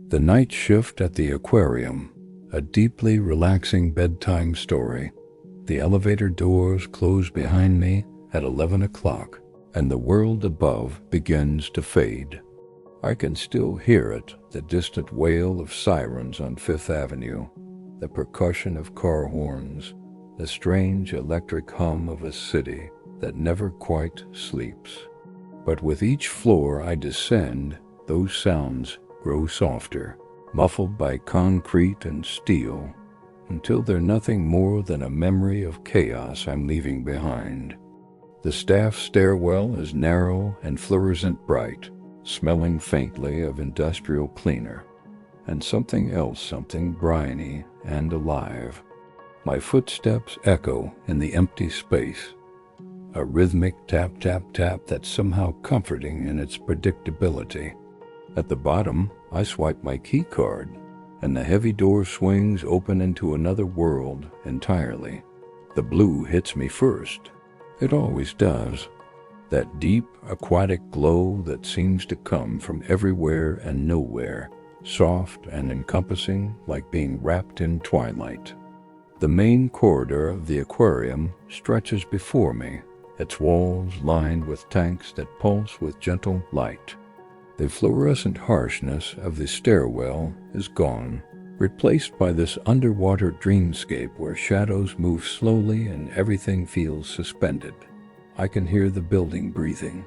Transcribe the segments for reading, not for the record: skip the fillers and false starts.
The Night Shift at the Aquarium, a deeply relaxing bedtime story. The elevator doors close behind me at 11 o'clock, and the world above begins to fade. I can still hear it, the distant wail of sirens on Fifth Avenue, the percussion of car horns, the strange electric hum of a city that never quite sleeps. But with each floor I descend, those sounds grow softer, muffled by concrete and steel, until they're nothing more than a memory of chaos I'm leaving behind. The staff stairwell is narrow and fluorescent bright, smelling faintly of industrial cleaner, and something else, something briny and alive. My footsteps echo in the empty space, a rhythmic tap, tap, tap that's somehow comforting in its predictability. At the bottom, I swipe my key card, and the heavy door swings open into another world entirely. The blue hits me first. It always does. That deep, aquatic glow that seems to come from everywhere and nowhere, soft and encompassing like being wrapped in twilight. The main corridor of the aquarium stretches before me, its walls lined with tanks that pulse with gentle light. The fluorescent harshness of the stairwell is gone, replaced by this underwater dreamscape where shadows move slowly and everything feels suspended. I can hear the building breathing.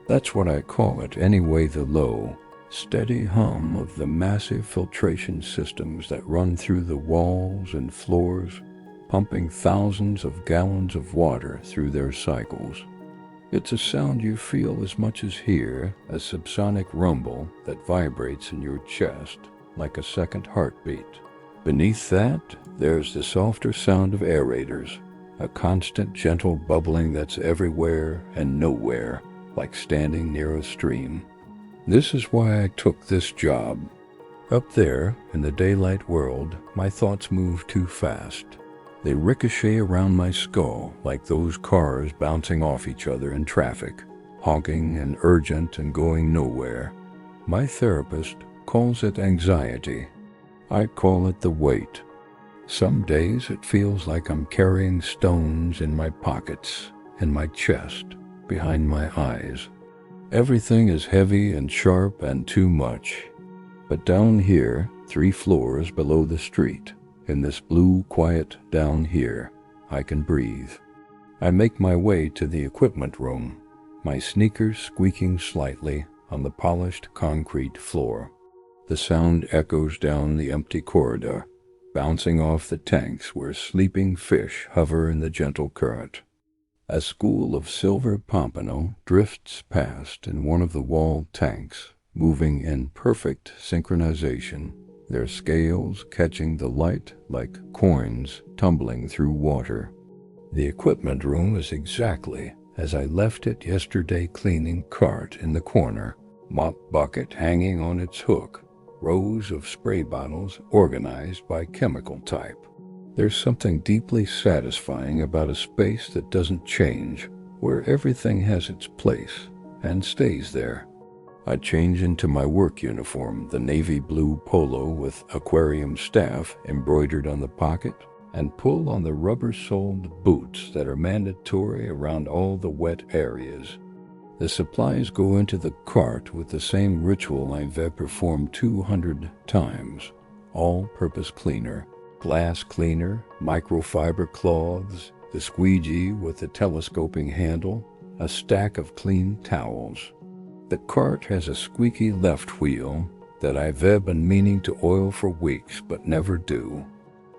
That's what I call it anyway, the low, steady hum of the massive filtration systems that run through the walls and floors, pumping thousands of gallons of water through their cycles. It's a sound you feel as much as hear, a subsonic rumble that vibrates in your chest like a second heartbeat. Beneath that, there's the softer sound of aerators, a constant gentle bubbling that's everywhere and nowhere, like standing near a stream. This is why I took this job. Up there, in the daylight world, my thoughts move too fast. They ricochet around my skull like those cars bouncing off each other in traffic, honking and urgent and going nowhere. My therapist calls it anxiety. I call it the weight. Some days it feels like I'm carrying stones in my pockets, in my chest, behind my eyes. Everything is heavy and sharp and too much. But down here, 3 floors below the street, in this blue quiet down here, I can breathe. I make my way to the equipment room, my sneakers squeaking slightly on the polished concrete floor. The sound echoes down the empty corridor, bouncing off the tanks where sleeping fish hover in the gentle current. A school of silver pompano drifts past in one of the wall tanks, moving in perfect synchronization, their scales catching the light like coins tumbling through water. The equipment room is exactly as I left it yesterday, cleaning cart in the corner, mop bucket hanging on its hook, rows of spray bottles organized by chemical type. There's something deeply satisfying about a space that doesn't change, where everything has its place and stays there. I change into my work uniform, the navy blue polo with aquarium staff embroidered on the pocket, and pull on the rubber-soled boots that are mandatory around all the wet areas. The supplies go into the cart with the same ritual I've performed 200 times. All-purpose cleaner, glass cleaner, microfiber cloths, the squeegee with the telescoping handle, a stack of clean towels. The cart has a squeaky left wheel that I've been meaning to oil for weeks but never do.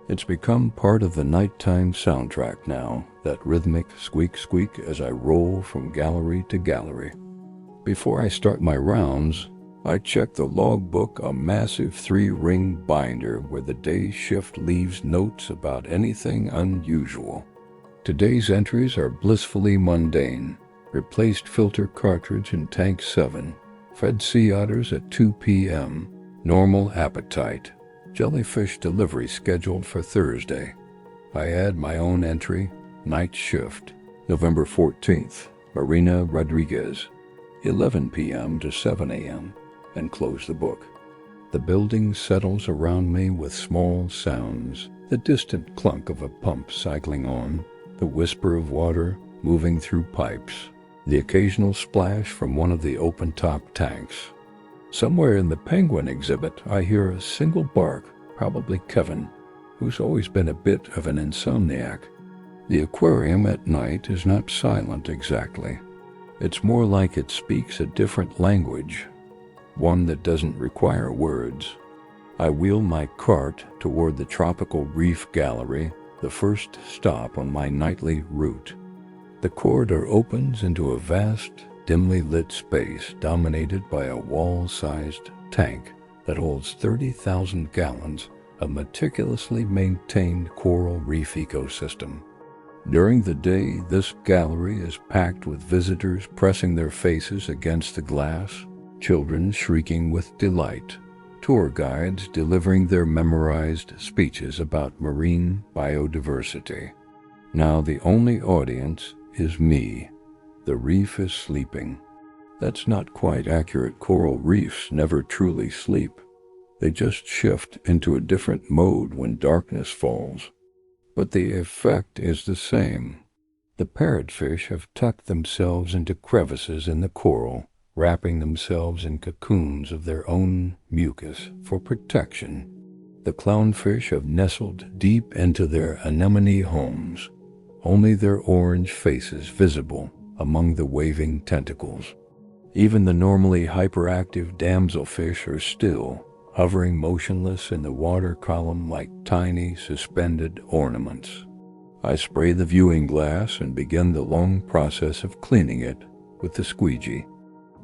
It's become part of the nighttime soundtrack now, that rhythmic squeak squeak as I roll from gallery to gallery. Before I start my rounds, I check the logbook, a massive 3-ring binder where the day shift leaves notes about anything unusual. Today's entries are blissfully mundane. Replaced filter cartridge in tank 7, fed sea otters at 2 p.m., normal appetite, jellyfish delivery scheduled for Thursday. I add my own entry, night shift, November 14th, Marina Rodriguez, 11 p.m. to 7 a.m., and close the book. The building settles around me with small sounds, the distant clunk of a pump cycling on, the whisper of water moving through pipes, the occasional splash from one of the open-top tanks. Somewhere in the penguin exhibit, I hear a single bark, probably Kevin, who's always been a bit of an insomniac. The aquarium at night is not silent exactly. It's more like it speaks a different language, one that doesn't require words. I wheel my cart toward the tropical reef gallery, the first stop on my nightly route. The corridor opens into a vast, dimly lit space dominated by a wall-sized tank that holds 30,000 gallons of meticulously maintained coral reef ecosystem. During the day, this gallery is packed with visitors pressing their faces against the glass, children shrieking with delight, tour guides delivering their memorized speeches about marine biodiversity. Now the only audience is me. The reef is sleeping. That's not quite accurate. Coral reefs never truly sleep. They just shift into a different mode when darkness falls. But the effect is the same. The parrotfish have tucked themselves into crevices in the coral, wrapping themselves in cocoons of their own mucus for protection. The clownfish have nestled deep into their anemone homes, only their orange faces visible among the waving tentacles. Even the normally hyperactive damselfish are still, hovering motionless in the water column like tiny suspended ornaments. I spray the viewing glass and begin the long process of cleaning it with the squeegee.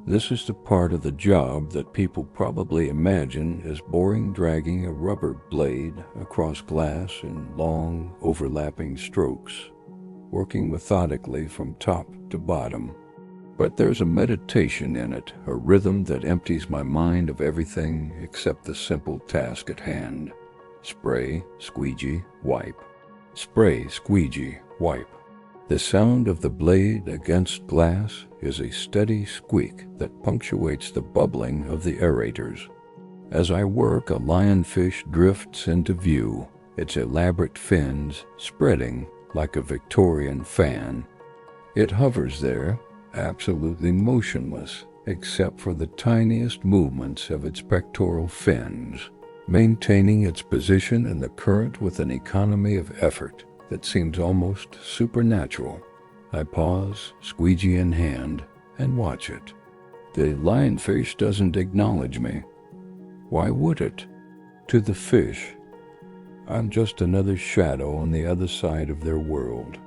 This is the part of the job that people probably imagine as boring, dragging a rubber blade across glass in long, overlapping strokes, working methodically from top to bottom. But there's a meditation in it, a rhythm that empties my mind of everything except the simple task at hand. Spray, squeegee, wipe. Spray, squeegee, wipe. The sound of the blade against glass is a steady squeak that punctuates the bubbling of the aerators. As I work, a lionfish drifts into view, its elaborate fins spreading like a Victorian fan. It hovers there, absolutely motionless, except for the tiniest movements of its pectoral fins, maintaining its position in the current with an economy of effort that seems almost supernatural. I pause, squeegee in hand, and watch it. The lionfish doesn't acknowledge me. Why would it? To the fish, I'm just another shadow on the other side of their world.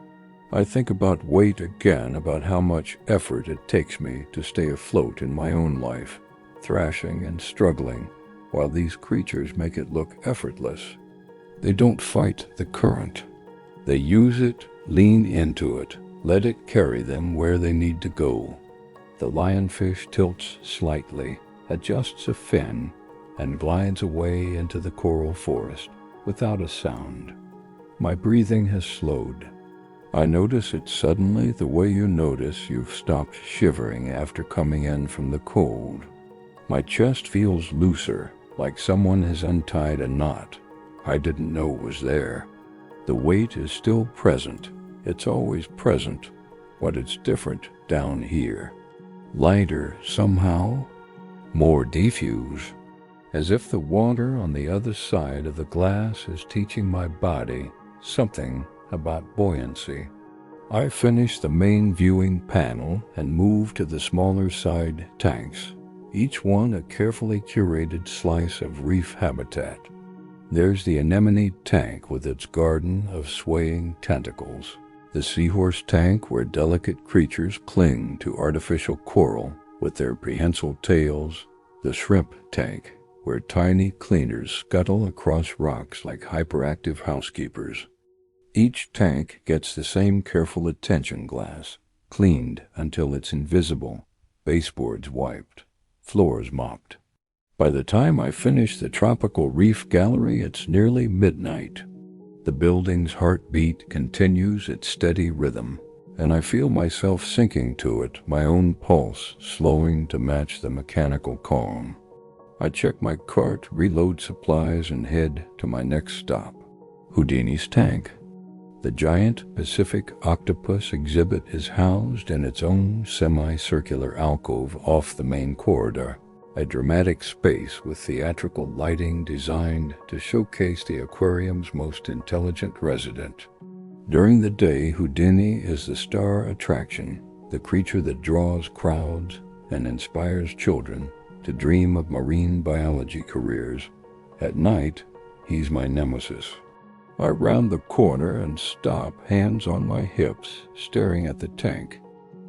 I think about weight again, about how much effort it takes me to stay afloat in my own life, thrashing and struggling, while these creatures make it look effortless. They don't fight the current. They use it, lean into it, let it carry them where they need to go. The lionfish tilts slightly, adjusts a fin, and glides away into the coral forest without a sound. My breathing has slowed. I notice it suddenly the way you notice you've stopped shivering after coming in from the cold. My chest feels looser, like someone has untied a knot I didn't know was there. The weight is still present. It's always present, but it's different down here. Lighter somehow, more diffuse, as if the water on the other side of the glass is teaching my body something about buoyancy. I finish the main viewing panel and move to the smaller side tanks, each one a carefully curated slice of reef habitat. There's the anemone tank with its garden of swaying tentacles, the seahorse tank where delicate creatures cling to artificial coral with their prehensile tails, the shrimp tank where tiny cleaners scuttle across rocks like hyperactive housekeepers. Each tank gets the same careful attention glass, cleaned until it's invisible, baseboards wiped, floors mopped. By the time I finish the tropical reef gallery, it's nearly midnight. The building's heartbeat continues its steady rhythm, and I feel myself sinking to it, my own pulse slowing to match the mechanical calm. I check my cart, reload supplies, and head to my next stop, Houdini's tank. The giant Pacific octopus exhibit is housed in its own semicircular alcove off the main corridor, a dramatic space with theatrical lighting designed to showcase the aquarium's most intelligent resident. During the day, Houdini is the star attraction, the creature that draws crowds and inspires children to dream of marine biology careers. At night, he's my nemesis. I round the corner and stop, hands on my hips, staring at the tank.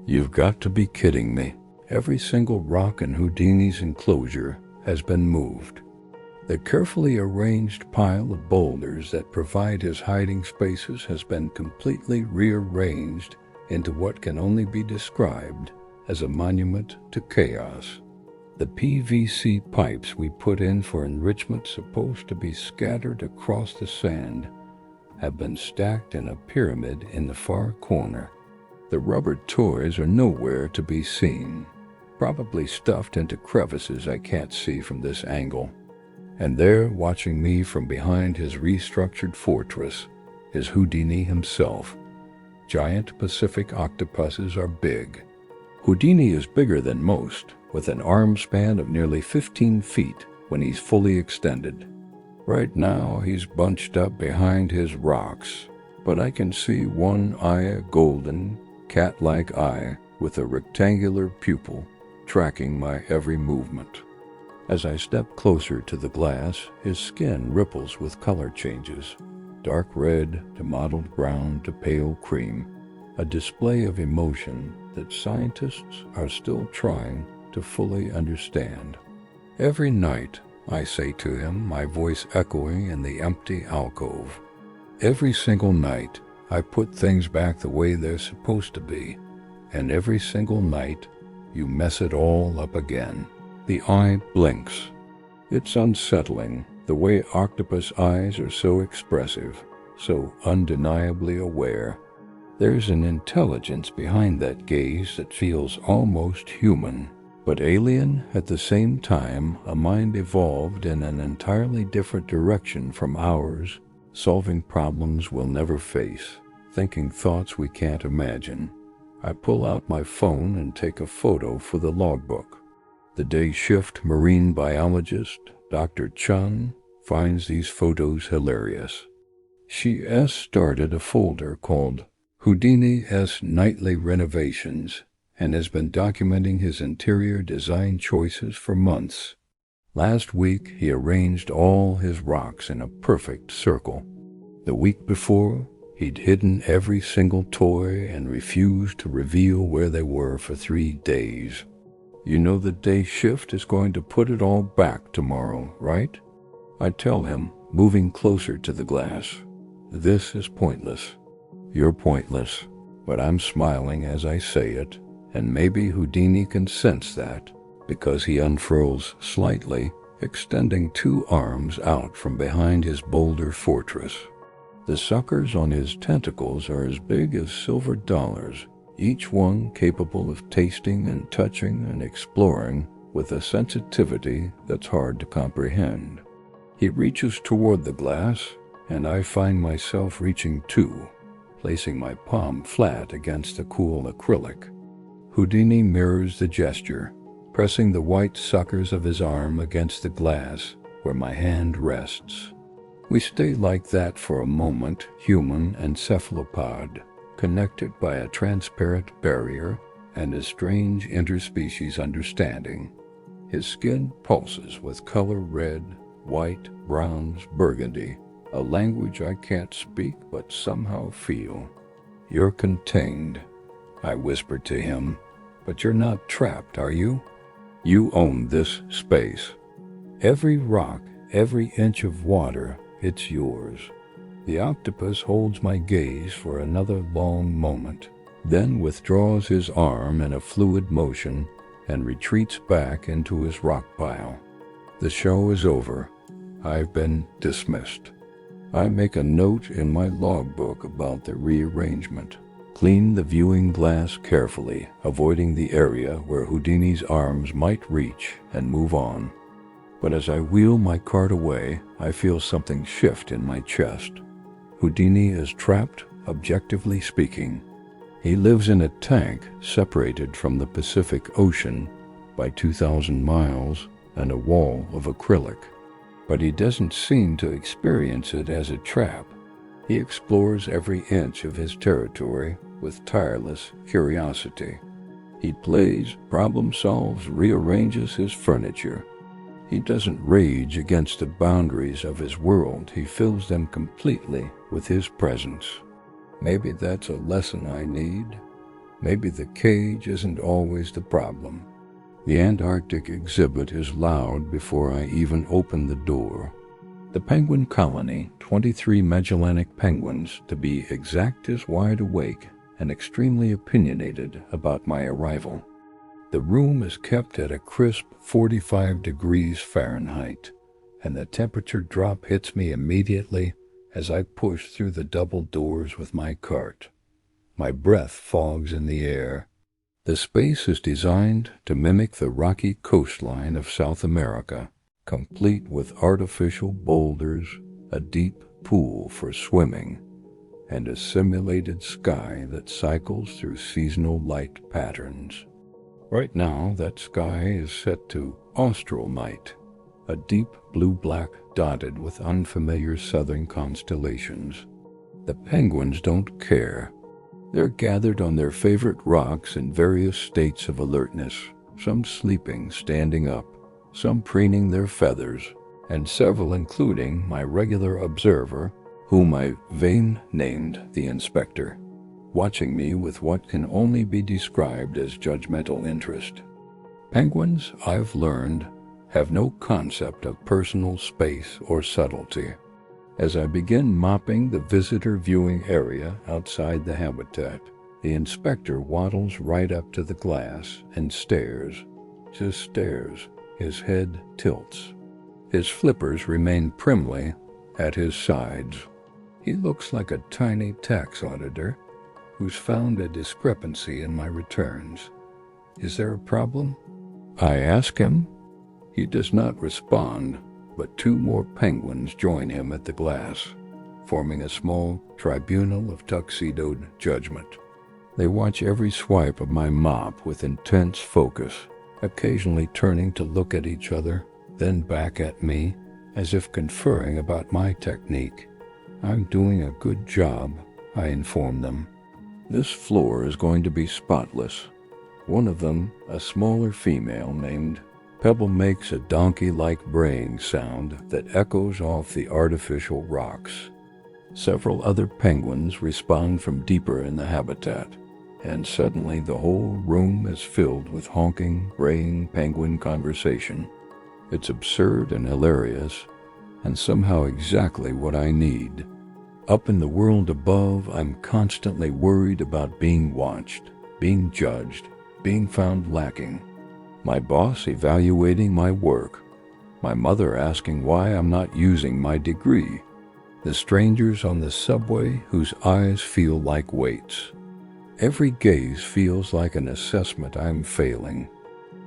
You've got to be kidding me. Every single rock in Houdini's enclosure has been moved. The carefully arranged pile of boulders that provide his hiding spaces has been completely rearranged into what can only be described as a monument to chaos. The PVC pipes we put in for enrichment, supposed to be scattered across the sand, have been stacked in a pyramid in the far corner. The rubber toys are nowhere to be seen, probably stuffed into crevices I can't see from this angle. And there, watching me from behind his restructured fortress, is Houdini himself. Giant Pacific octopuses are big. Houdini is bigger than most, with an arm span of nearly 15 feet when he's fully extended. Right now, he's bunched up behind his rocks, but I can see one eye, a golden, cat-like eye with a rectangular pupil tracking my every movement. As I step closer to the glass, his skin ripples with color changes, dark red to mottled brown to pale cream, a display of emotion that scientists are still trying to fully understand. Every night, I say to him, my voice echoing in the empty alcove. Every single night, I put things back the way they're supposed to be, and every single night, you mess it all up again. The eye blinks. It's unsettling, the way octopus eyes are so expressive, so undeniably aware. There's an intelligence behind that gaze that feels almost human, but alien at the same time, a mind evolved in an entirely different direction from ours, solving problems we'll never face, thinking thoughts we can't imagine. I pull out my phone and take a photo for the logbook. The day shift marine biologist, Dr. Chun, finds these photos hilarious. She started a folder called Houdini Nightly Renovations and has been documenting his interior design choices for months. Last week, he arranged all his rocks in a perfect circle. The week before, he'd hidden every single toy and refused to reveal where they were for 3 days. You know the day shift is going to put it all back tomorrow, right? I tell him, moving closer to the glass. This is pointless. You're pointless, but I'm smiling as I say it, and maybe Houdini can sense that, because he unfurls slightly, extending 2 arms out from behind his boulder fortress. The suckers on his tentacles are as big as silver dollars, each one capable of tasting and touching and exploring with a sensitivity that's hard to comprehend. He reaches toward the glass, and I find myself reaching too, placing my palm flat against the cool acrylic. Houdini mirrors the gesture, pressing the white suckers of his arm against the glass where my hand rests. We stay like that for a moment, human and cephalopod, connected by a transparent barrier and a strange interspecies understanding. His skin pulses with color red, white, browns, burgundy, a language I can't speak but somehow feel. You're contained, I whispered to him, but you're not trapped, are you? You own this space. Every rock, every inch of water, it's yours. The octopus holds my gaze for another long moment, then withdraws his arm in a fluid motion and retreats back into his rock pile. The show is over. I've been dismissed. I make a note in my logbook about the rearrangement. Clean the viewing glass carefully, avoiding the area where Houdini's arms might reach, and move on. But as I wheel my cart away, I feel something shift in my chest. Houdini is trapped, objectively speaking. He lives in a tank separated from the Pacific Ocean by 2,000 miles and a wall of acrylic. But he doesn't seem to experience it as a trap. He explores every inch of his territory with tireless curiosity. He plays, problem solves, rearranges his furniture. He doesn't rage against the boundaries of his world. He fills them completely with his presence. Maybe that's a lesson I need. Maybe the cage isn't always the problem. The Antarctic exhibit is loud before I even open the door. The penguin colony, 23 Magellanic penguins to be exact, is wide awake and extremely opinionated about my arrival. The room is kept at a crisp 45 degrees Fahrenheit, and the temperature drop hits me immediately as I push through the double doors with my cart. My breath fogs in the air. The space is designed to mimic the rocky coastline of South America, complete with artificial boulders, a deep pool for swimming, and a simulated sky that cycles through seasonal light patterns. Right now, that sky is set to austral night, a deep blue-black dotted with unfamiliar southern constellations. The penguins don't care. They're gathered on their favorite rocks in various states of alertness, some sleeping, standing up, some preening their feathers, and several, including my regular observer, whom I named the inspector, watching me with what can only be described as judgmental interest. Penguins, I've learned, have no concept of personal space or subtlety. As I begin mopping the visitor viewing area outside the habitat, the inspector waddles right up to the glass and stares, just stares. His head tilts. His flippers remain primly at his sides. He looks like a tiny tax auditor who's found a discrepancy in my returns. Is there a problem? I ask him. He does not respond, but two more penguins join him at the glass, forming a small tribunal of tuxedoed judgment. They watch every swipe of my mop with intense focus, occasionally turning to look at each other, then back at me, as if conferring about my technique. I'm doing a good job, I inform them. This floor is going to be spotless. One of them, a smaller female named Pebble, makes a donkey-like braying sound that echoes off the artificial rocks. Several other penguins respond from deeper in the habitat, and suddenly the whole room is filled with honking, braying penguin conversation. It's absurd and hilarious, and somehow exactly what I need. Up in the world above, I'm constantly worried about being watched, being judged, being found lacking. My boss evaluating my work. My mother asking why I'm not using my degree. The strangers on the subway whose eyes feel like weights. Every gaze feels like an assessment I'm failing.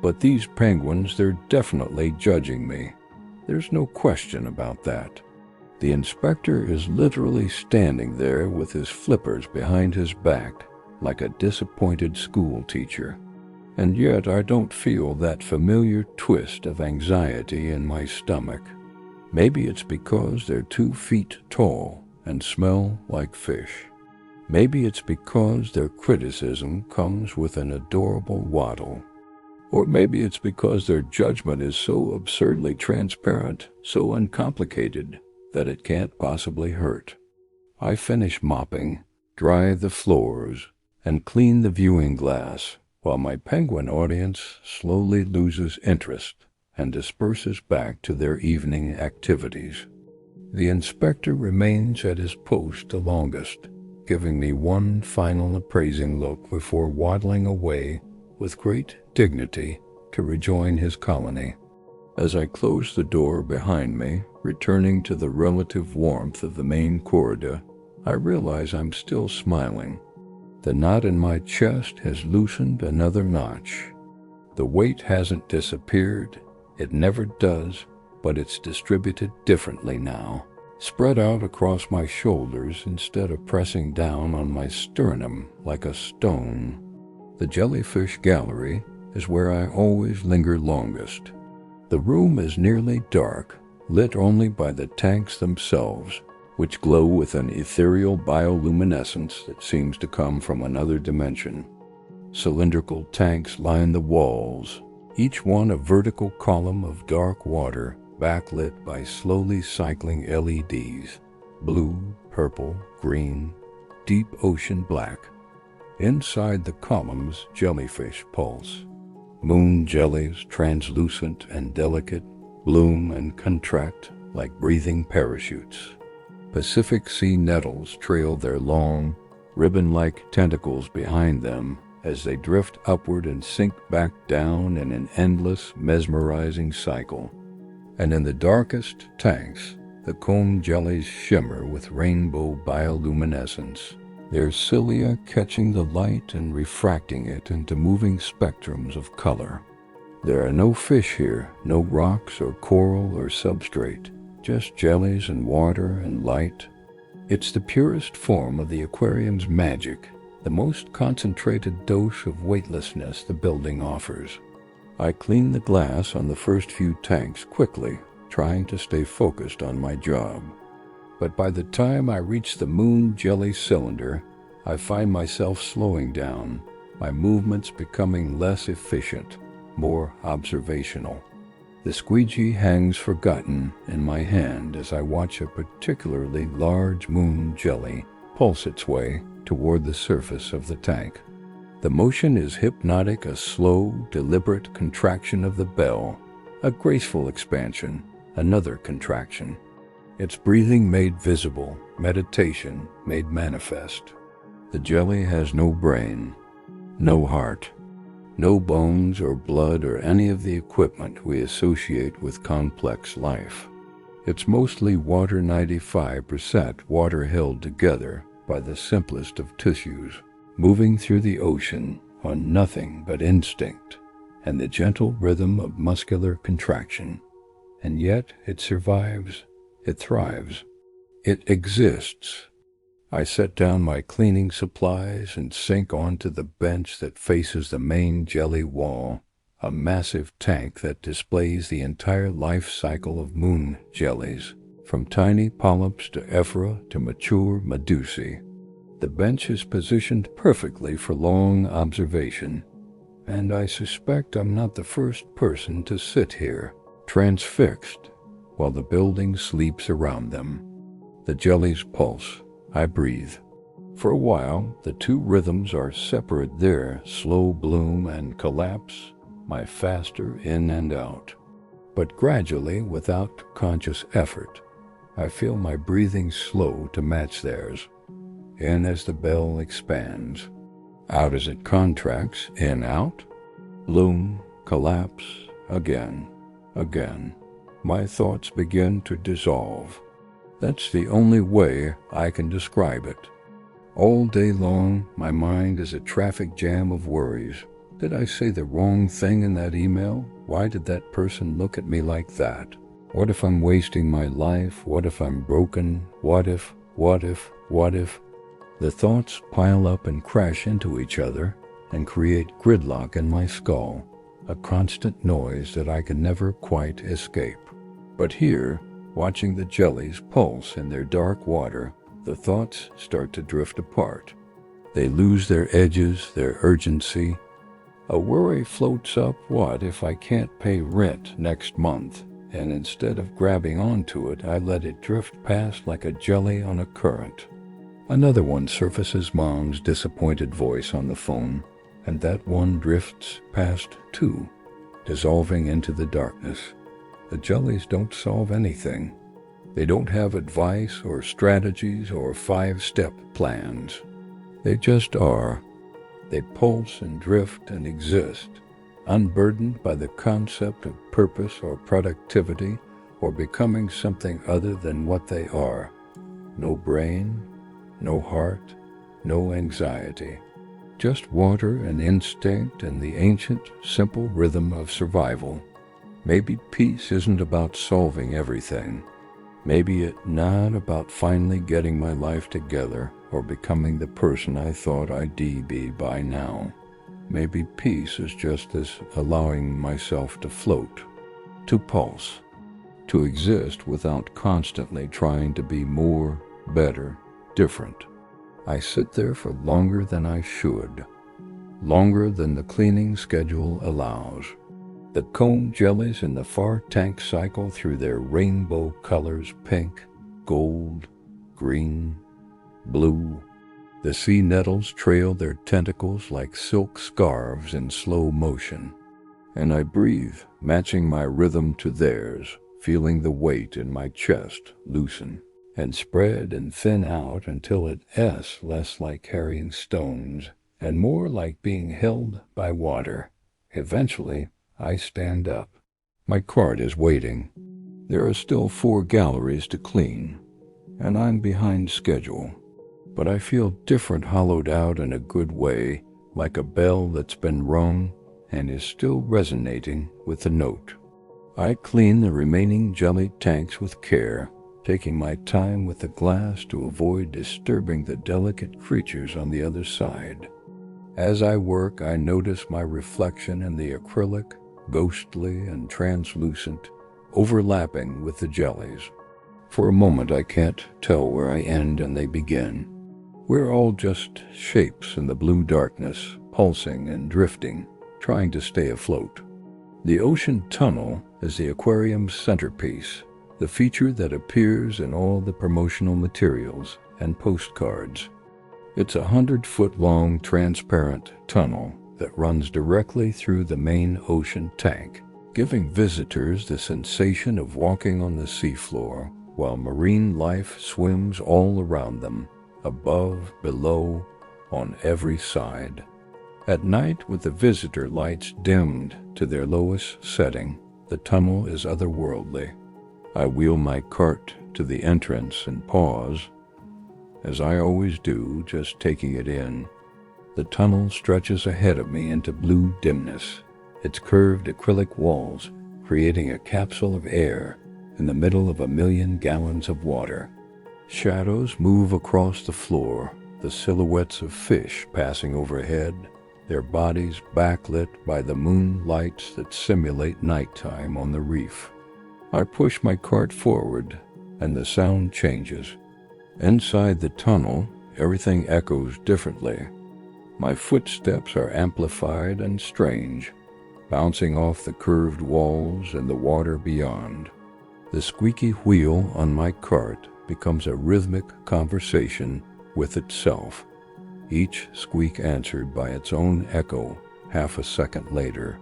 But these penguins, they're definitely judging me. There's no question about that. The inspector is literally standing there with his flippers behind his back, like a disappointed school teacher. And yet I don't feel that familiar twist of anxiety in my stomach. Maybe it's because they're 2 feet tall and smell like fish. Maybe it's because their criticism comes with an adorable waddle. Or maybe it's because their judgment is so absurdly transparent, so uncomplicated, that it can't possibly hurt. I finish mopping, dry the floors, and clean the viewing glass, while my penguin audience slowly loses interest and disperses back to their evening activities. The inspector remains at his post the longest, giving me one final appraising look before waddling away with great dignity to rejoin his colony. As I close the door behind me, returning to the relative warmth of the main corridor, I realize I'm still smiling. The knot in my chest has loosened another notch. The weight hasn't disappeared, it never does, but it's distributed differently now, spread out across my shoulders instead of pressing down on my sternum like a stone. The jellyfish gallery is where I always linger longest. The room is nearly dark, lit only by the tanks themselves, which glow with an ethereal bioluminescence that seems to come from another dimension. Cylindrical tanks line the walls, each one a vertical column of dark water backlit by slowly cycling LEDs, blue, purple, green, deep ocean black. Inside the columns, jellyfish pulse. Moon jellies, translucent and delicate, bloom and contract like breathing parachutes. Pacific sea nettles trail their long, ribbon-like tentacles behind them as they drift upward and sink back down in an endless, mesmerizing cycle. And in the darkest tanks, the comb jellies shimmer with rainbow bioluminescence, their cilia catching the light and refracting it into moving spectrums of color. There are no fish here, no rocks or coral or substrate, just jellies and water and light. It's the purest form of the aquarium's magic, the most concentrated dose of weightlessness the building offers. I clean the glass on the first few tanks quickly, trying to stay focused on my job. But by the time I reach the moon jelly cylinder, I find myself slowing down, my movements becoming less efficient, more observational. The squeegee hangs forgotten in my hand as I watch a particularly large moon jelly pulse its way toward the surface of the tank. The motion is hypnotic, a slow, deliberate contraction of the bell, a graceful expansion, another contraction. Its breathing made visible, meditation made manifest. The jelly has no brain, no heart, no bones or blood or any of the equipment we associate with complex life. It's mostly water, 95% water held together by the simplest of tissues, moving through the ocean on nothing but instinct and the gentle rhythm of muscular contraction. And yet it survives, it thrives, it exists. I set down my cleaning supplies and sink onto the bench that faces the main jelly wall, a massive tank that displays the entire life cycle of moon jellies, from tiny polyps to ephora to mature medusae. The bench is positioned perfectly for long observation, and I suspect I'm not the first person to sit here, transfixed, while the building sleeps around them. The jellies pulse. I breathe. For a while, the two rhythms are separate there, slow bloom and collapse, my faster in and out. But gradually, without conscious effort, I feel my breathing slow to match theirs. In as the bell expands, out as it contracts, in, out, bloom, collapse, again, again. My thoughts begin to dissolve. That's the only way I can describe it. All day long, my mind is a traffic jam of worries. Did I say the wrong thing in that email? Why did that person look at me like that? What if I'm wasting my life? What if I'm broken? What if? The thoughts pile up and crash into each other and create gridlock in my skull, a constant noise that I can never quite escape. But here, watching the jellies pulse in their dark water, the thoughts start to drift apart. They lose their edges, their urgency. A worry floats up, what if I can't pay rent next month? And instead of grabbing onto it, I let it drift past like a jelly on a current. Another one surfaces, Mom's disappointed voice on the phone, and that one drifts past too, dissolving into the darkness. The jellies don't solve anything. They don't have advice or strategies or 5-step plans. They just are. They pulse and drift and exist, unburdened by the concept of purpose or productivity or becoming something other than what they are. No brain, no heart, no anxiety. Just water and instinct and the ancient, simple rhythm of survival. Maybe peace isn't about solving everything. Maybe it's not about finally getting my life together or becoming the person I thought I'd be by now. Maybe peace is just this allowing myself to float, to pulse, to exist without constantly trying to be more, better, different. I sit there for longer than I should, longer than the cleaning schedule allows. The comb jellies in the far tank cycle through their rainbow colors: pink, gold, green, blue. The sea nettles trail their tentacles like silk scarves in slow motion. And I breathe, matching my rhythm to theirs, feeling the weight in my chest loosen and spread and thin out until it's less like carrying stones and more like being held by water. Eventually, I stand up. My cart is waiting. There are still 4 galleries to clean, and I'm behind schedule. But I feel different, hollowed out in a good way, like a bell that's been rung and is still resonating with the note. I clean the remaining jelly tanks with care, taking my time with the glass to avoid disturbing the delicate creatures on the other side. As I work, I notice my reflection in the acrylic, ghostly and translucent, overlapping with the jellies. For a moment, I can't tell where I end and they begin. We're all just shapes in the blue darkness, pulsing and drifting, trying to stay afloat. The ocean tunnel is the aquarium's centerpiece, the feature that appears in all the promotional materials and postcards. It's a 100-foot-long transparent tunnel that runs directly through the main ocean tank, giving visitors the sensation of walking on the seafloor while marine life swims all around them, above, below, on every side. At night, with the visitor lights dimmed to their lowest setting, the tunnel is otherworldly. I wheel my cart to the entrance and pause, as I always do, just taking it in. The tunnel stretches ahead of me into blue dimness, its curved acrylic walls creating a capsule of air in the middle of 1,000,000 gallons of water. Shadows move across the floor, the silhouettes of fish passing overhead, their bodies backlit by the moon lights that simulate nighttime on the reef. I push my cart forward, and the sound changes. Inside the tunnel, everything echoes differently. My footsteps are amplified and strange, bouncing off the curved walls and the water beyond. The squeaky wheel on my cart becomes a rhythmic conversation with itself, each squeak answered by its own echo half a second later.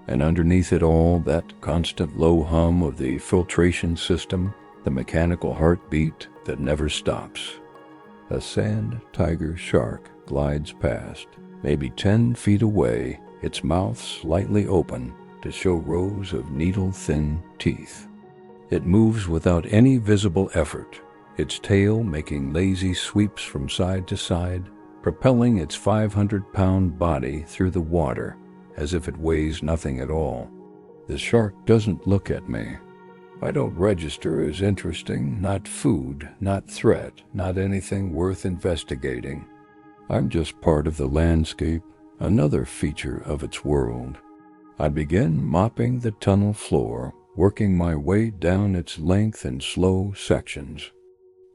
And underneath it all, that constant low hum of the filtration system, the mechanical heartbeat that never stops. A sand tiger shark glides past, maybe 10 feet away, its mouth slightly open to show rows of needle-thin teeth. It moves without any visible effort, its tail making lazy sweeps from side to side, propelling its 500-pound body through the water as if it weighs nothing at all. The shark doesn't look at me. I don't register as interesting, not food, not threat, not anything worth investigating. I'm just part of the landscape, another feature of its world. I begin mopping the tunnel floor, working my way down its length in slow sections.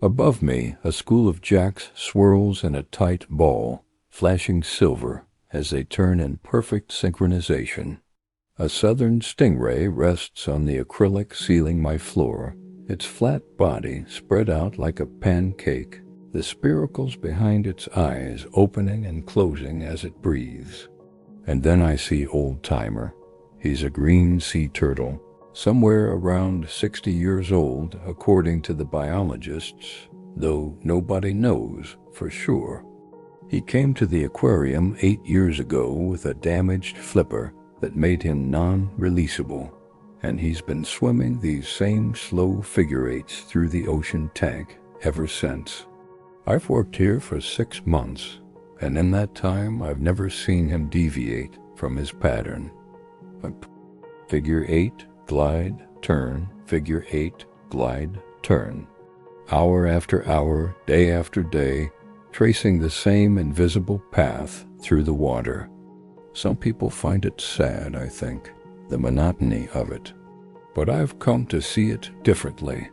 Above me, a school of jacks swirls in a tight ball, flashing silver as they turn in perfect synchronization. A southern stingray rests on the acrylic sealing my floor, its flat body spread out like a pancake, the spiracles behind its eyes opening and closing as it breathes. And then I see Old Timer. He's a green sea turtle, somewhere around 60 years old according to the biologists, though nobody knows for sure. He came to the aquarium 8 years ago with a damaged flipper that made him non-releasable, and he's been swimming these same slow figure eights through the ocean tank ever since. I've worked here for 6 months, and in that time I've never seen him deviate from his pattern. A figure eight glide, turn, figure 8, glide, turn. Hour after hour, day after day, tracing the same invisible path through the water. Some people find it sad, I think, the monotony of it. But I've come to see it differently.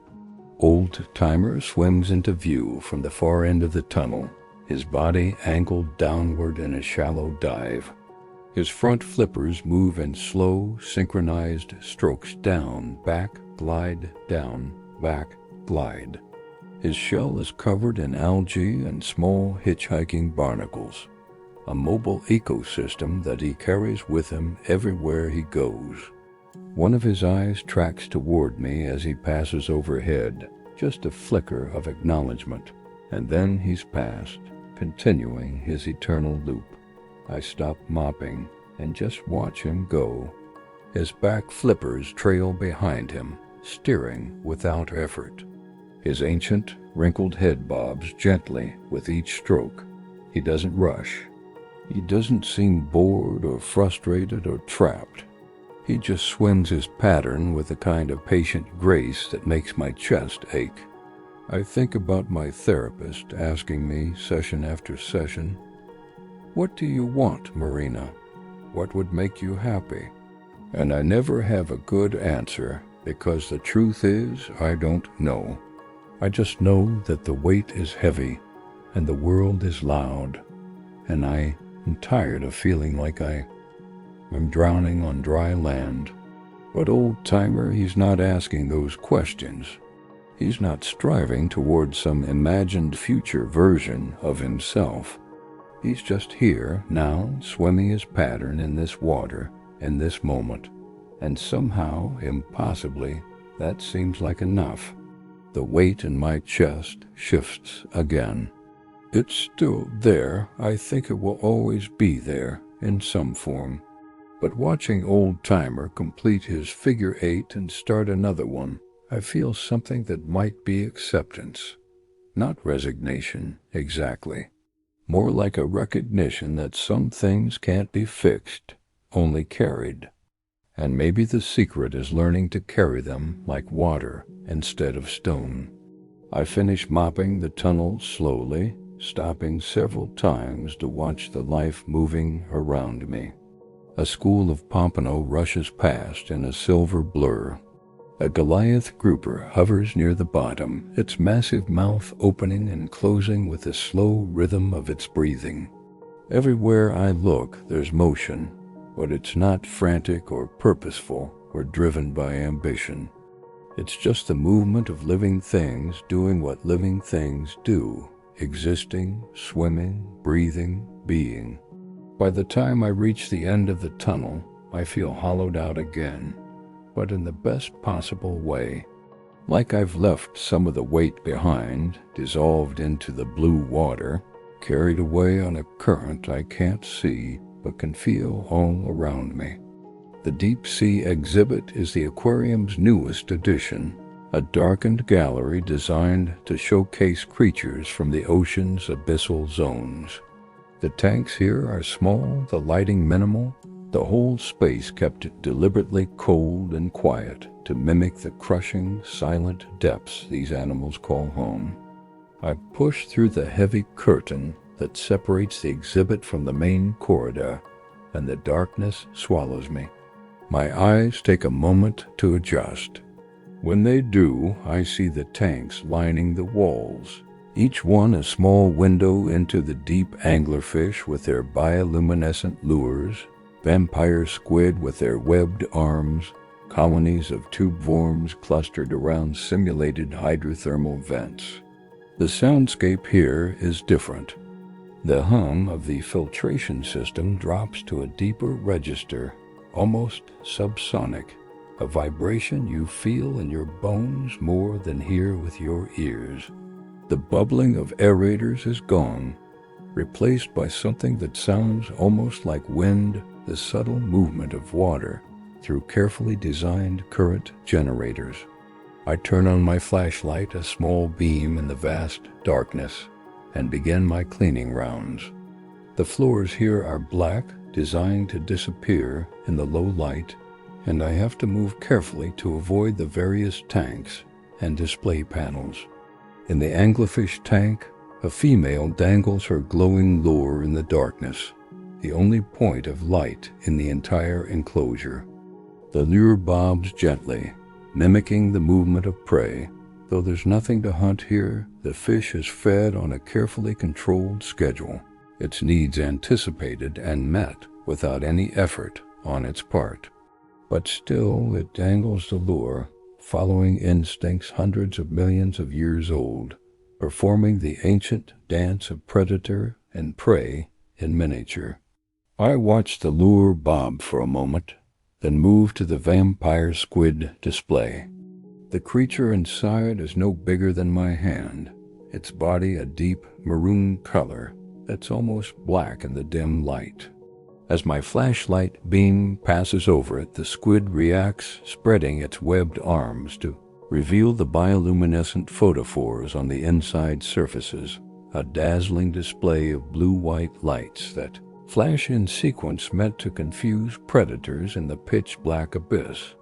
Old Timer swims into view from the far end of the tunnel, his body angled downward in a shallow dive. His front flippers move in slow, synchronized strokes down, back, glide, down, back, glide. His shell is covered in algae and small hitchhiking barnacles, a mobile ecosystem that he carries with him everywhere he goes. One of his eyes tracks toward me as he passes overhead, just a flicker of acknowledgement, and then he's past, continuing his eternal loop. I stop mopping and just watch him go. His back flippers trail behind him, steering without effort. His ancient, wrinkled head bobs gently with each stroke. He doesn't rush. He doesn't seem bored or frustrated or trapped. He just swims his pattern with a kind of patient grace that makes my chest ache. I think about my therapist asking me, session after session, "What do you want, Marina? What would make you happy?" And I never have a good answer, because the truth is, I don't know. I just know that the weight is heavy, and the world is loud, and I am tired of feeling like I'm drowning on dry land. But Old Timer, he's not asking those questions. He's not striving toward some imagined future version of himself. He's just here, now, swimming his pattern in this water, in this moment. And somehow, impossibly, that seems like enough. The weight in my chest shifts again. It's still there. I think it will always be there, in some form. But watching Old Timer complete his figure 8 and start another one, I feel something that might be acceptance. Not resignation, exactly. More like a recognition that some things can't be fixed, only carried. And maybe the secret is learning to carry them like water instead of stone. I finish mopping the tunnel slowly, stopping several times to watch the life moving around me. A school of pompano rushes past in a silver blur. A Goliath grouper hovers near the bottom, its massive mouth opening and closing with the slow rhythm of its breathing. Everywhere I look, there's motion, but it's not frantic or purposeful or driven by ambition. It's just the movement of living things doing what living things do, existing, swimming, breathing, being. By the time I reach the end of the tunnel, I feel hollowed out again, but in the best possible way. Like I've left some of the weight behind, dissolved into the blue water, carried away on a current I can't see but can feel all around me. The deep sea exhibit is the aquarium's newest addition, a darkened gallery designed to showcase creatures from the ocean's abyssal zones. The tanks here are small, the lighting minimal, the whole space kept deliberately cold and quiet to mimic the crushing, silent depths these animals call home. I push through the heavy curtain that separates the exhibit from the main corridor, and the darkness swallows me. My eyes take a moment to adjust. When they do, I see the tanks lining the walls, each one a small window into the deep anglerfish with their bioluminescent lures, vampire squid with their webbed arms, colonies of tube worms clustered around simulated hydrothermal vents. The soundscape here is different. The hum of the filtration system drops to a deeper register, almost subsonic, a vibration you feel in your bones more than hear with your ears. The bubbling of aerators is gone, replaced by something that sounds almost like wind, the subtle movement of water through carefully designed current generators. I turn on my flashlight, a small beam in the vast darkness, and begin my cleaning rounds. The floors here are black, designed to disappear in the low light, and I have to move carefully to avoid the various tanks and display panels. In the anglerfish tank, a female dangles her glowing lure in the darkness, the only point of light in the entire enclosure. The lure bobs gently, mimicking the movement of prey. Though there's nothing to hunt here, the fish is fed on a carefully controlled schedule, its needs anticipated and met without any effort on its part. But still it dangles the lure, following instincts hundreds of millions of years old, performing the ancient dance of predator and prey in miniature. I watch the lure bob for a moment, then move to the vampire squid display. The creature inside is no bigger than my hand, its body a deep maroon color that's almost black in the dim light. As my flashlight beam passes over it, the squid reacts, spreading its webbed arms to reveal the bioluminescent photophores on the inside surfaces, a dazzling display of blue-white lights that flash in sequence meant to confuse predators in the pitch-black abyss.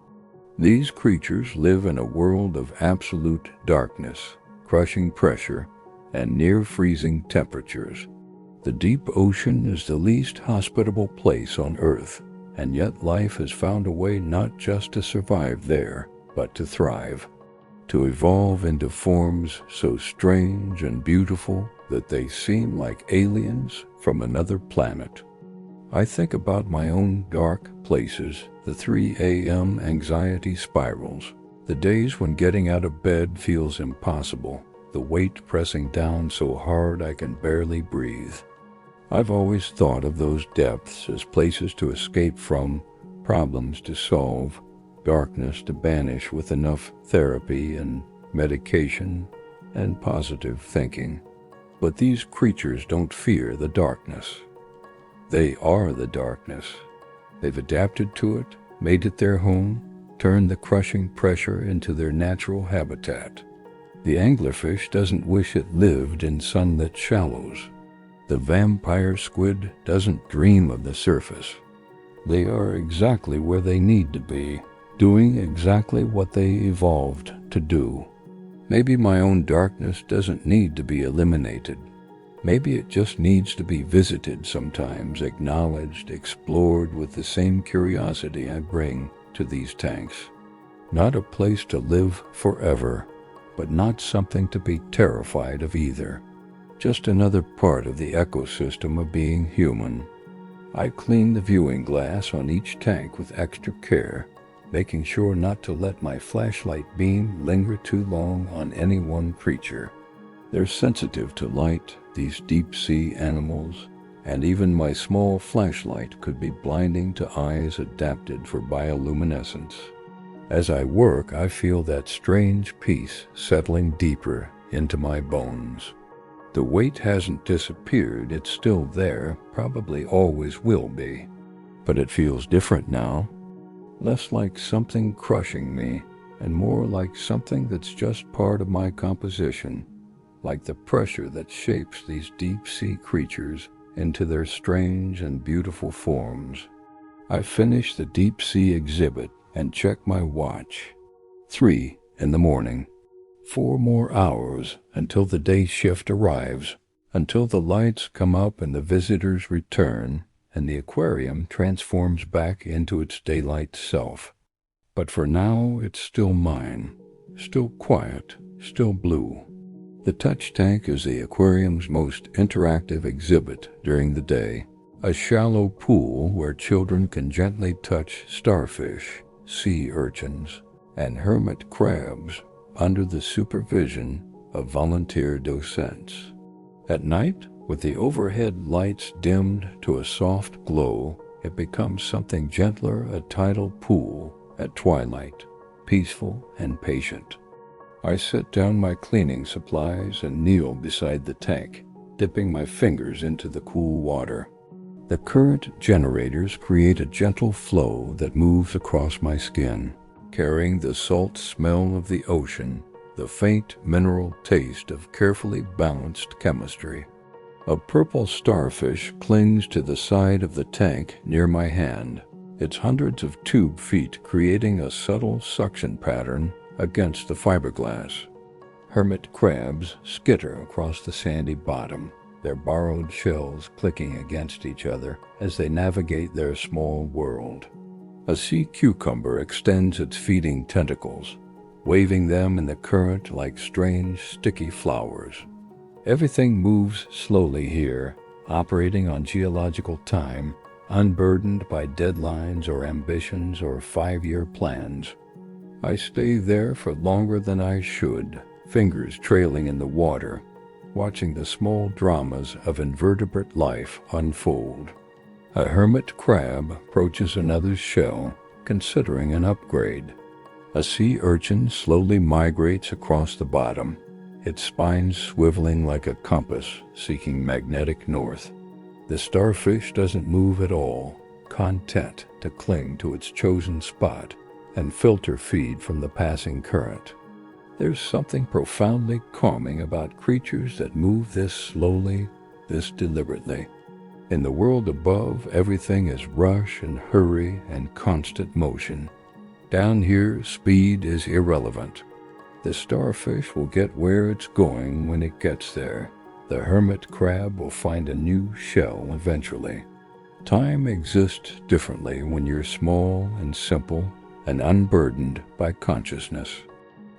These creatures live in a world of absolute darkness, crushing pressure, and near-freezing temperatures. The deep ocean is the least hospitable place on Earth, and yet life has found a way not just to survive there, but to thrive, to evolve into forms so strange and beautiful that they seem like aliens from another planet. I think about my own dark places, the 3 a.m. anxiety spirals, the days when getting out of bed feels impossible, the weight pressing down so hard I can barely breathe. I've always thought of those depths as places to escape from, problems to solve, darkness to banish with enough therapy and medication and positive thinking. But these creatures don't fear the darkness. They are the darkness. They've adapted to it, made it their home, turned the crushing pressure into their natural habitat. The anglerfish doesn't wish it lived in sunlit shallows. The vampire squid doesn't dream of the surface. They are exactly where they need to be, doing exactly what they evolved to do. Maybe my own darkness doesn't need to be eliminated. Maybe it just needs to be visited sometimes, acknowledged, explored with the same curiosity I bring to these tanks. Not a place to live forever, but not something to be terrified of either. Just another part of the ecosystem of being human. I clean the viewing glass on each tank with extra care, making sure not to let my flashlight beam linger too long on any one creature. They're sensitive to light, these deep-sea animals, and even my small flashlight could be blinding to eyes adapted for bioluminescence. As I work, I feel that strange peace settling deeper into my bones. The weight hasn't disappeared, it's still there, probably always will be. But it feels different now. Less like something crushing me, and more like something that's just part of my composition, like the pressure that shapes these deep-sea creatures into their strange and beautiful forms. I finish the deep-sea exhibit and check my watch. 3 in the morning. 4 more hours until the day shift arrives, until the lights come up and the visitors return, and the aquarium transforms back into its daylight self. But for now, it's still mine, still quiet, still blue. The touch tank is the aquarium's most interactive exhibit during the day, a shallow pool where children can gently touch starfish, sea urchins, and hermit crabs under the supervision of volunteer docents. At night, with the overhead lights dimmed to a soft glow, it becomes something gentler, a tidal pool at twilight, peaceful and patient. I set down my cleaning supplies and kneel beside the tank, dipping my fingers into the cool water. The current generators create a gentle flow that moves across my skin, carrying the salt smell of the ocean, the faint mineral taste of carefully balanced chemistry. A purple starfish clings to the side of the tank near my hand, its hundreds of tube feet creating a subtle suction pattern against the fiberglass. Hermit crabs skitter across the sandy bottom, their borrowed shells clicking against each other as they navigate their small world. A sea cucumber extends its feeding tentacles, waving them in the current like strange, sticky flowers. Everything moves slowly here, operating on geological time, unburdened by deadlines or ambitions or 5-year plans. I stay there for longer than I should, fingers trailing in the water, watching the small dramas of invertebrate life unfold. A hermit crab approaches another's shell, considering an upgrade. A sea urchin slowly migrates across the bottom, its spine swiveling like a compass seeking magnetic north. The starfish doesn't move at all, content to cling to its chosen spot and filter feed from the passing current. There's something profoundly calming about creatures that move this slowly, this deliberately. In the world above, everything is rush and hurry and constant motion. Down here, speed is irrelevant. The starfish will get where it's going when it gets there. The hermit crab will find a new shell eventually. Time exists differently when you're small and simple and unburdened by consciousness.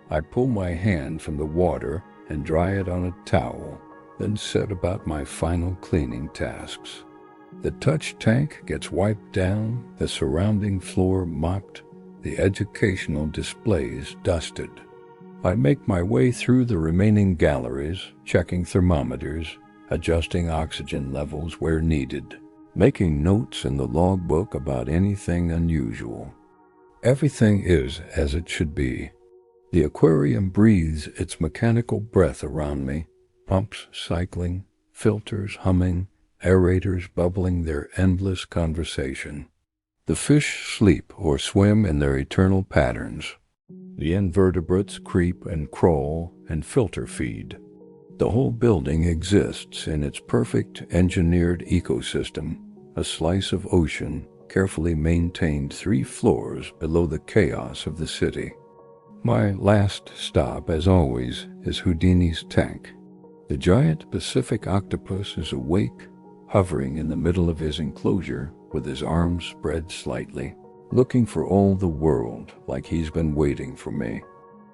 I pull my hand from the water and dry it on a towel, then set about my final cleaning tasks. The touch tank gets wiped down, the surrounding floor mopped, the educational displays dusted. I make my way through the remaining galleries, checking thermometers, adjusting oxygen levels where needed, making notes in the logbook about anything unusual. Everything is as it should be. The aquarium breathes its mechanical breath around me, pumps cycling, filters humming, aerators bubbling their endless conversation. The fish sleep or swim in their eternal patterns. The invertebrates creep and crawl and filter feed. The whole building exists in its perfect engineered ecosystem, a slice of ocean carefully maintained 3 floors below the chaos of the city. My last stop, as always, is Houdini's tank. The giant Pacific octopus is awake, hovering in the middle of his enclosure with his arms spread slightly, looking for all the world like he's been waiting for me.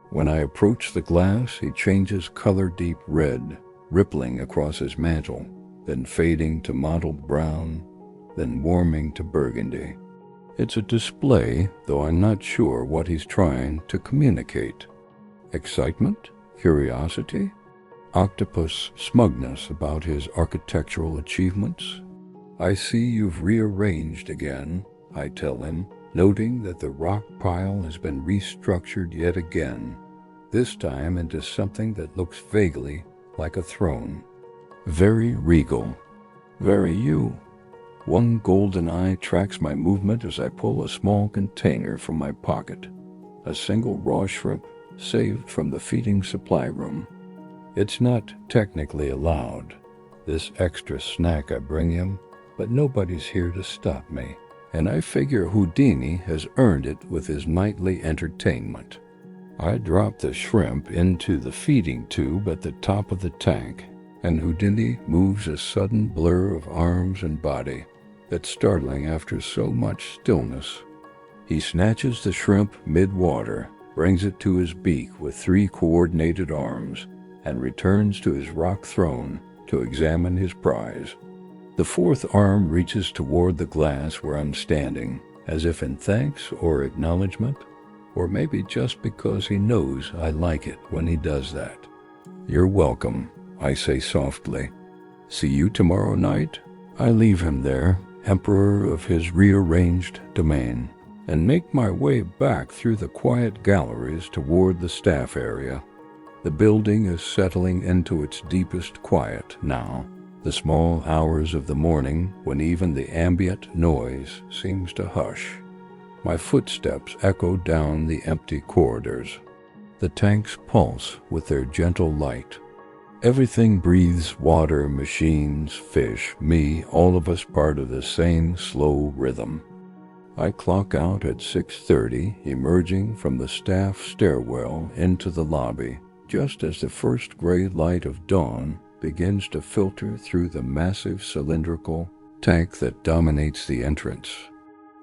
When I approach the glass, he changes color deep red, rippling across his mantle, then fading to mottled brown, then warming to burgundy. It's a display, though I'm not sure what he's trying to communicate. Excitement? Curiosity? Octopus smugness about his architectural achievements? I see you've rearranged again, I tell him, noting that the rock pile has been restructured yet again, this time into something that looks vaguely like a throne. Very regal. Very you. One golden eye tracks my movement as I pull a small container from my pocket. A single raw shrimp saved from the feeding supply room. It's not technically allowed, this extra snack I bring him, but nobody's here to stop me, and I figure Houdini has earned it with his nightly entertainment. I drop the shrimp into the feeding tube at the top of the tank, and Houdini moves a sudden blur of arms and body that's startling after so much stillness. He snatches the shrimp mid-water, brings it to his beak with 3 coordinated arms, and returns to his rock throne to examine his prize. The 4th arm reaches toward the glass where I'm standing, as if in thanks or acknowledgement, or maybe just because he knows I like it when he does that. You're welcome, I say softly. See you tomorrow night? I leave him there, emperor of his rearranged domain, and make my way back through the quiet galleries toward the staff area. The building is settling into its deepest quiet now, the small hours of the morning when even the ambient noise seems to hush. My footsteps echo down the empty corridors. The tanks pulse with their gentle light. Everything breathes water, machines, fish, me, all of us part of the same slow rhythm. I clock out at 6:30, emerging from the staff stairwell into the lobby, just as the first gray light of dawn begins to filter through the massive cylindrical tank that dominates the entrance.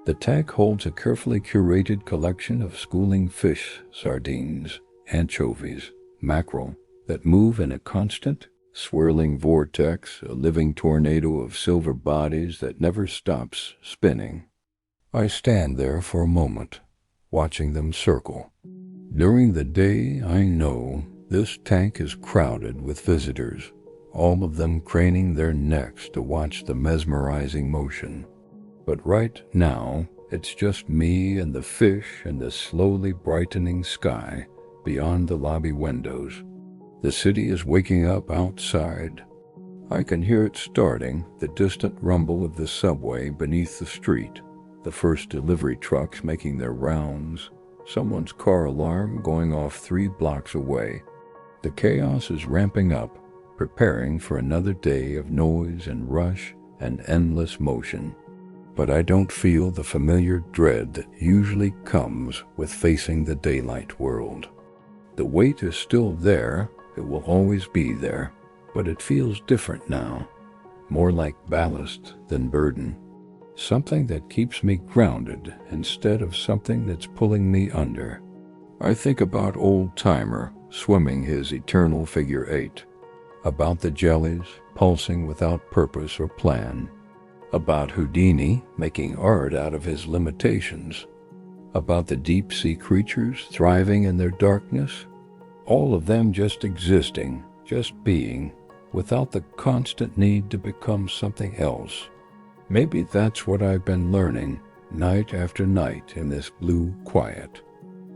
The tank holds a carefully curated collection of schooling fish, sardines, anchovies, mackerel, that move in a constant, swirling vortex, a living tornado of silver bodies that never stops spinning. I stand there for a moment, watching them circle. During the day, I know this tank is crowded with visitors, all of them craning their necks to watch the mesmerizing motion. But right now, it's just me and the fish and the slowly brightening sky beyond the lobby windows. The city is waking up outside. I can hear it starting, the distant rumble of the subway beneath the street, the first delivery trucks making their rounds, someone's car alarm going off 3 blocks away. The chaos is ramping up, preparing for another day of noise and rush and endless motion. But I don't feel the familiar dread that usually comes with facing the daylight world. The weight is still there, it will always be there, but it feels different now, more like ballast than burden. Something that keeps me grounded instead of something that's pulling me under. I think about Old Timer swimming his eternal figure 8, about the jellies pulsing without purpose or plan, about Houdini making art out of his limitations, about the deep-sea creatures thriving in their darkness, all of them just existing, just being, without the constant need to become something else. Maybe that's what I've been learning night after night in this blue quiet,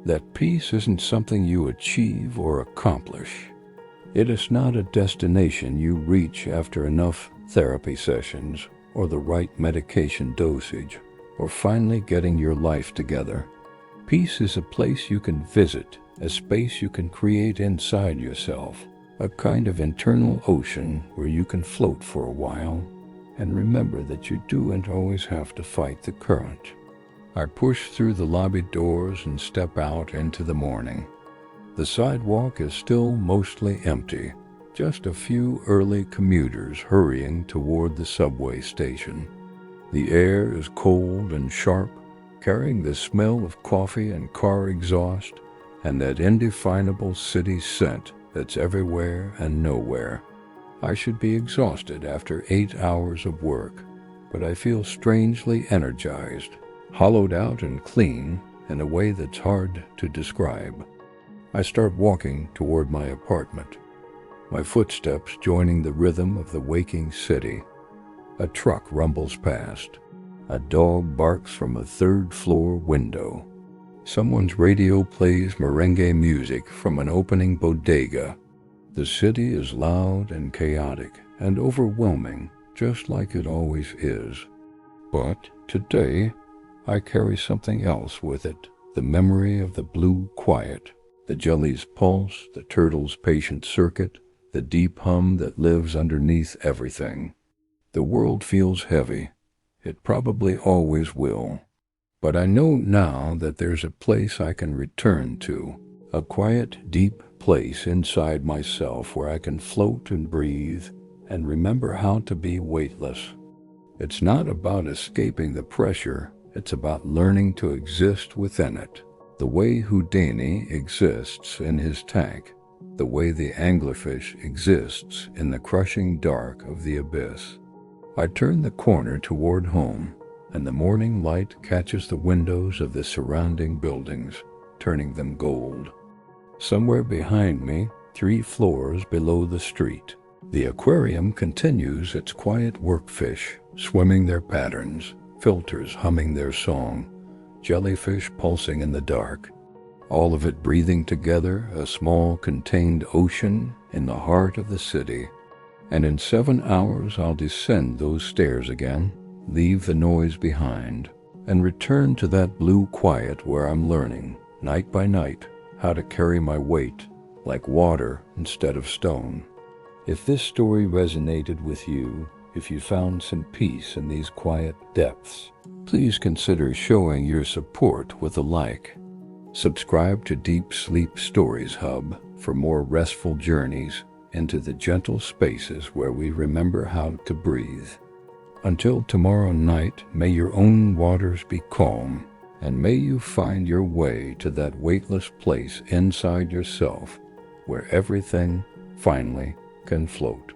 that peace isn't something you achieve or accomplish. It is not a destination you reach after enough therapy sessions or the right medication dosage, or finally getting your life together. Peace is a place you can visit, a space you can create inside yourself, a kind of internal ocean where you can float for a while, and remember that you don't always have to fight the current. I push through the lobby doors and step out into the morning. The sidewalk is still mostly empty, just a few early commuters hurrying toward the subway station. The air is cold and sharp, carrying the smell of coffee and car exhaust, and that indefinable city scent that's everywhere and nowhere. I should be exhausted after 8 hours of work, but I feel strangely energized, hollowed out and clean in a way that's hard to describe. I start walking toward my apartment, my footsteps joining the rhythm of the waking city. A truck rumbles past. A dog barks from a third-floor window. Someone's radio plays merengue music from an opening bodega. The city is loud and chaotic and overwhelming, just like it always is. But today, I carry something else with it, the memory of the blue quiet, the jelly's pulse, the turtle's patient circuit, the deep hum that lives underneath everything. The world feels heavy. It probably always will. But I know now that there's a place I can return to, a quiet, deep place inside myself where I can float and breathe and remember how to be weightless. It's not about escaping the pressure, it's about learning to exist within it, the way Houdini exists in his tank, the way the anglerfish exists in the crushing dark of the abyss. I turn the corner toward home, and the morning light catches the windows of the surrounding buildings, turning them gold. Somewhere behind me, 3 floors below the street, the aquarium continues its quiet workfish, swimming their patterns, filters humming their song, jellyfish pulsing in the dark, all of it breathing together, a small contained ocean in the heart of the city. And in 7 hours I'll descend those stairs again, leave the noise behind, and return to that blue quiet where I'm learning, night by night, how to carry my weight like water instead of stone. If this story resonated with you, If you found some peace in these quiet depths, please consider showing your support with a like. Subscribe to Deep Sleep Stories Hub for more restful journeys into the gentle spaces where we remember how to breathe. Until tomorrow night, may your own waters be calm, and may you find your way to that weightless place inside yourself where everything finally can float.